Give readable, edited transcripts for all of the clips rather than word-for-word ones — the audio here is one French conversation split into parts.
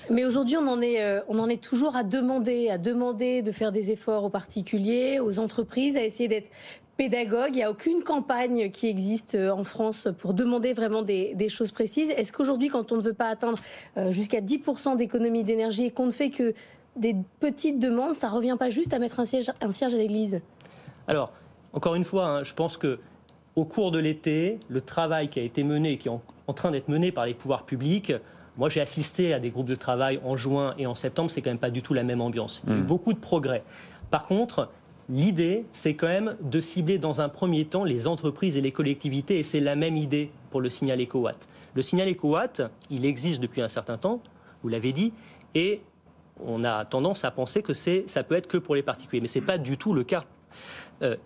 Mais aujourd'hui, on en est toujours à demander de faire des efforts aux particuliers, aux entreprises, à essayer d'être pédagogue. Il n'y a aucune campagne qui existe en France pour demander vraiment des choses précises. Est-ce qu'aujourd'hui, quand on ne veut pas atteindre jusqu'à 10% d'économie d'énergie et qu'on ne fait que des petites demandes, ça ne revient pas juste à mettre un cierge à l'église? Alors, encore une fois, hein, je pense que au cours de l'été, le travail qui a été mené, qui est en train d'être mené par les pouvoirs publics, moi j'ai assisté à des groupes de travail en juin et en septembre, c'est quand même pas du tout la même ambiance. Il y a eu beaucoup de progrès. Par contre, l'idée, c'est quand même de cibler dans un premier temps les entreprises et les collectivités, et c'est la même idée pour le signal EcoWatt. Le signal EcoWatt, il existe depuis un certain temps, vous l'avez dit, et on a tendance à penser que ça peut être que pour les particuliers, mais ce n'est pas du tout le cas. Il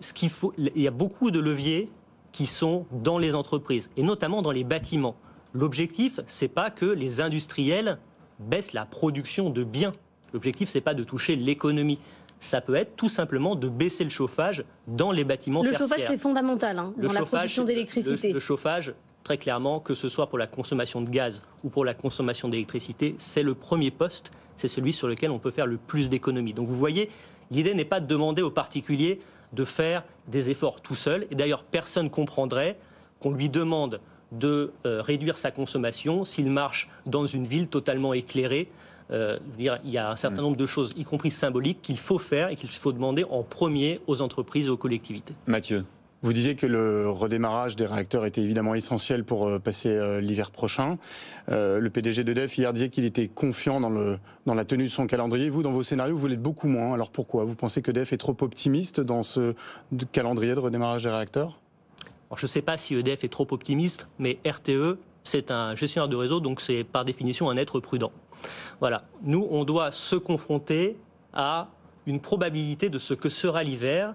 y a beaucoup de leviers qui sont dans les entreprises, et notamment dans les bâtiments. L'objectif, ce n'est pas que les industriels baissent la production de biens. L'objectif, ce n'est pas de toucher l'économie. Ça peut être tout simplement de baisser le chauffage dans les bâtiments tertiaires. Le chauffage, c'est fondamental dans la production d'électricité. Le chauffage, très clairement, que ce soit pour la consommation de gaz ou pour la consommation d'électricité, c'est le premier poste, c'est celui sur lequel on peut faire le plus d'économies. Donc vous voyez, l'idée n'est pas de demander aux particuliers de faire des efforts tout seul. Et d'ailleurs, personne ne comprendrait qu'on lui demande de réduire sa consommation s'il marche dans une ville totalement éclairée. Je veux dire, il y a un certain nombre de choses, y compris symboliques, qu'il faut faire et qu'il faut demander en premier aux entreprises et aux collectivités. Mathieu, vous disiez que le redémarrage des réacteurs était évidemment essentiel pour passer l'hiver prochain. Le PDG d'EDF hier disait qu'il était confiant dans la tenue de son calendrier. Vous, dans vos scénarios, vous l'êtes beaucoup moins. Alors pourquoi? Vous pensez qu'EDF est trop optimiste dans ce calendrier de redémarrage des réacteurs? Alors, je ne sais pas si EDF est trop optimiste, mais RTE, c'est un gestionnaire de réseau, donc c'est par définition un être prudent. Voilà. Nous, on doit se confronter à une probabilité de ce que sera l'hiver,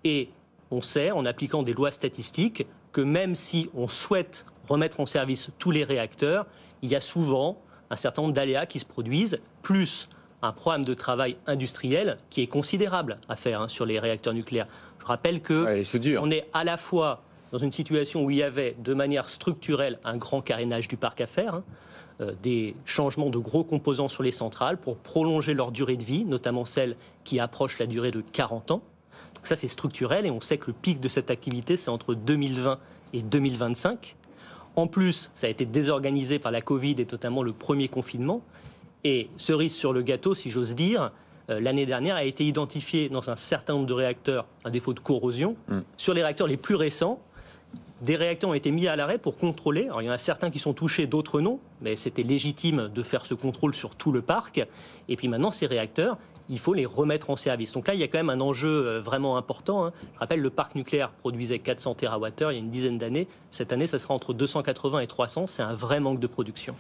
et on sait, en appliquant des lois statistiques, que même si on souhaite remettre en service tous les réacteurs, il y a souvent un certain nombre d'aléas qui se produisent, plus un programme de travail industriel qui est considérable à faire sur les réacteurs nucléaires. Je rappelle qu'on est à la fois dans une situation où il y avait de manière structurelle un grand carénage du parc à faire, des changements de gros composants sur les centrales pour prolonger leur durée de vie, notamment celles qui approchent la durée de 40 ans. Donc ça, c'est structurel, et on sait que le pic de cette activité, c'est entre 2020 et 2025. En plus, ça a été désorganisé par la Covid et notamment le premier confinement. Et cerise sur le gâteau, si j'ose dire, l'année dernière a été identifié dans un certain nombre de réacteurs un défaut de corrosion. Sur les réacteurs les plus récents, des réacteurs ont été mis à l'arrêt pour contrôler. Alors, il y en a certains qui sont touchés, d'autres non, mais c'était légitime de faire ce contrôle sur tout le parc. Et puis maintenant, ces réacteurs, il faut les remettre en service. Donc là, il y a quand même un enjeu vraiment important. Je rappelle, le parc nucléaire produisait 400 TWh il y a une dizaine d'années. Cette année, ça sera entre 280 et 300. C'est un vrai manque de production.